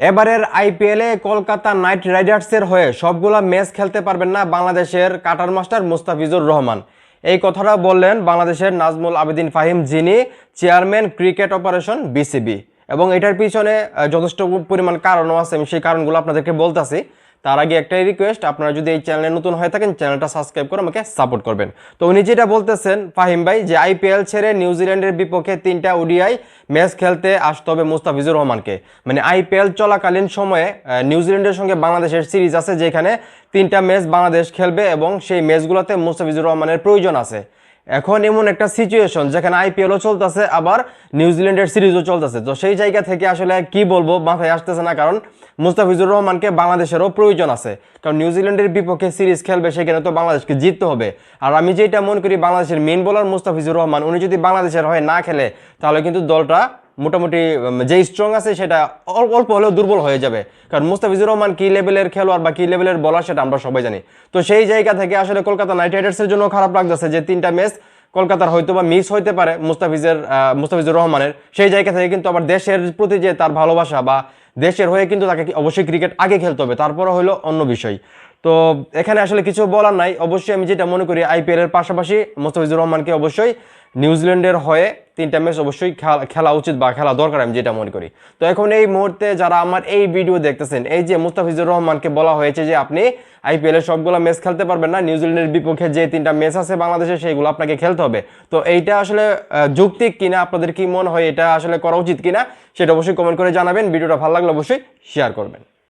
এবারের আইপিএলে কলকাতা নাইট রাইডার্সের হয়ে সবগুলা ম্যাচ খেলতে পারবেন না বাংলাদেশের কাটার মাস্টার মুস্তাফিজুর রহমান। এই কথাটা বললেন বাংলাদেশের নাজমুল আবেদিন ফাহিম, যিনি চেয়ারম্যান ক্রিকেট অপারেশন বিসিবি। এবং এটার পিছনে যথেষ্ট পরিমাণ কারণও আছে, আমি সেই কারণগুলো আপনাদেরকে বলতেছি। তার আগে একটাই রিকোয়েস্ট, আপনারা যদি এই চ্যানেলে নতুন হয়ে থাকেন চ্যানেলটা সাবস্ক্রাইব করে আমাকে সাপোর্ট করবেন। তো উনি যেটা বলতেছেন ফাহিম ভাই, যে আইপিএল ছেড়ে নিউজিল্যান্ডের বিপক্ষে 3টা ওডিআই ম্যাচ খেলতে আসতে হবে মুস্তাফিজুর রহমানকে। মানে আইপিএল চলাকালীন সময়ে নিউজিল্যান্ডের সঙ্গে বাংলাদেশের সিরিজ আছে, যেখানে 3টা ম্যাচ বাংলাদেশ খেলবে এবং সেই ম্যাচগুলোতে মুস্তাফিজুর রহমানের প্রয়োজন আছে। এখন এমন একটা সিচুয়েশন যেখানে আইপিএলও চলতেছে, আবার নিউজিল্যান্ডের সিরিজও চলতেছে। তো সেই জায়গা থেকে আসলে কি বলবো মাথায় আসতেছে না, কারণ মুস্তাফিজুর রহমানকে বাংলাদেশেরও প্রয়োজন আছে। কারণ নিউজিল্যান্ডের বিপক্ষে সিরিজ খেলবে, সেখানে তো বাংলাদেশকে জিততে হবে। আর আমি যেটা মনে করি, বাংলাদেশের মেইন বোলার মুস্তাফিজুর রহমান, উনি যদি বাংলাদেশের হয়ে না খেলে তাহলে কিন্তু দলটা মোটামুটি যে স্ট্রং আছে সেটা অল্প হলেও দুর্বল হয়ে যাবে। কারণ মুস্তাফিজুর রহমান কি লেভেলের খেলোয়াড় বা কি লেভেলের বলার সেটা আমরা সবাই জানি। তো সেই জায়গা থেকে আসলে কলকাতা নাইট রাইডার্সের জন্য খারাপ লাগতেছে যে 3টা ম্যাচ কলকাতার হয়তো বা মিস হইতে পারে মুস্তাফিজুর রহমানের। সেই জায়গা থেকে কিন্তু আবার দেশের প্রতি যে তার ভালোবাসা, বা দেশের হয়ে কিন্তু তাকে অবশ্যই ক্রিকেট আগে খেলতে হবে, তারপরে হলো অন্য বিষয়। তো এখানে আসলে কিছু বলার নাই। অবশ্যই আমি যেটা মনে করি, আইপিএল এর পাশাপাশি মুস্তাফিজুর রহমানকে অবশ্যই নিউজিল্যান্ডের হয়ে 3টা ম্যাচ অবশ্যই খেলা উচিত বা খেলা দরকার, আমি যেটা মনে করি। তো এখন এই মুহূর্তে যারা আমার এই ভিডিও দেখতেছেন, এই যে মুস্তাফিজুর রহমানকে বলা হয়েছে যে আপনি আইপিএল এর সবগুলো ম্যাচ খেলতে পারবেন না, নিউজিল্যান্ডের বিপক্ষে যে 3টা ম্যাচ আছে বাংলাদেশে সেইগুলো আপনাকে খেলতে হবে। তো এইটা আসলে যৌক্তিক কিনা, আপনাদের কি মনে হয় এটা আসলে করা উচিত কিনা, সেটা অবশ্যই কমেন্ট করে জানাবেন। ভিডিওটা ভালো লাগলে অবশ্যই শেয়ার করবেন।